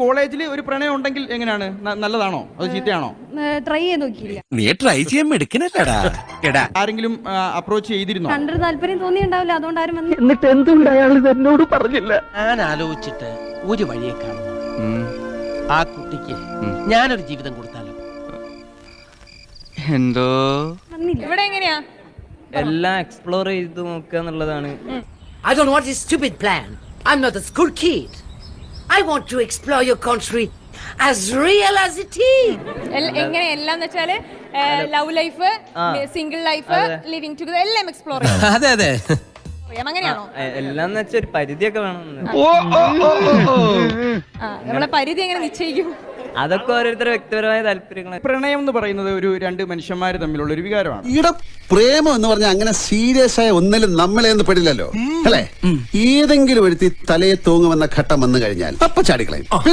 കോളേജിൽ ഒരു പ്രണയം ഉണ്ടെങ്കിൽ എങ്ങനെയാണ്? നല്ലതാണോ അത് ചീത്തയാണോ? ട്രൈ ചെയ്ത് നോക്കിയില്ല. നീ ട്രൈ ചെയ്യാൻ എടുക്കണല്ലേടാ. ആരെങ്കിലും അപ്രോച്ച് ചെയ്തിരുന്നോ? കണ്ടൊരു താല്പര്യം തോന്നിയുണ്ടാവില്ല, അതുകൊണ്ട് ആരും വന്നു. എന്നിട്ട് എന്തുകൊണ്ട് അയാൾ എന്നോട് പറഞ്ഞില്ല? ഞാൻ ആലോചിച്ചിട്ട് ഒരു വഴിയെ കാണുന്നു. ആ കുട്ടിക്ക് ഞാനൊരു ജീവിതം കൊടുത്താലോ? എന്തോ വന്നില്ല. ഇവിടെ എങ്ങനെയാ എല്ലാം എക്സ്പ്ലോർ ചെയ്ത് നോക്കുക എന്നുള്ളതാണ്. I don't want this stupid plan. I'm not a school kid. I want to explore your country as real as it is. എങ്ങനെ എല്ലാം എന്ന് വെച്ചാല് love life, single life, living together എല്ലാം എക്സ്പ്ലോർ അതെ അതെ ചെയ്യാം. അങ്ങനെയാണോ? എല്ലാം എന്ന് വെച്ചാൽ ഒരു പരിധിയൊക്കെ വേണം. നമ്മളെ പരിധി എങ്ങനെ നിശ്ചയിക്കും? അതൊക്കെ ഓരോരുത്തരുടെ വ്യക്തിപരമായ താല്പര്യങ്ങൾ. പ്രണയം എന്ന് പറയുന്നത് ഒരു രണ്ട് മനുഷ്യന്മാർ തമ്മിലുള്ള ഒരു വികാരമാണ്. ഈടെ പ്രേമം എന്ന് പറഞ്ഞാൽ അങ്ങനെ സീരിയസ് ആയ ഒന്നിലും നമ്മളെ ഒന്നും പെടില്ലല്ലോ അല്ലേ? ഏതെങ്കിലും ഒരുത്തി തലയെ തൂങ്ങുമെന്ന ഘട്ടം വന്നു കഴിഞ്ഞാൽ അപ്പൊ ചാടിക്കളയും.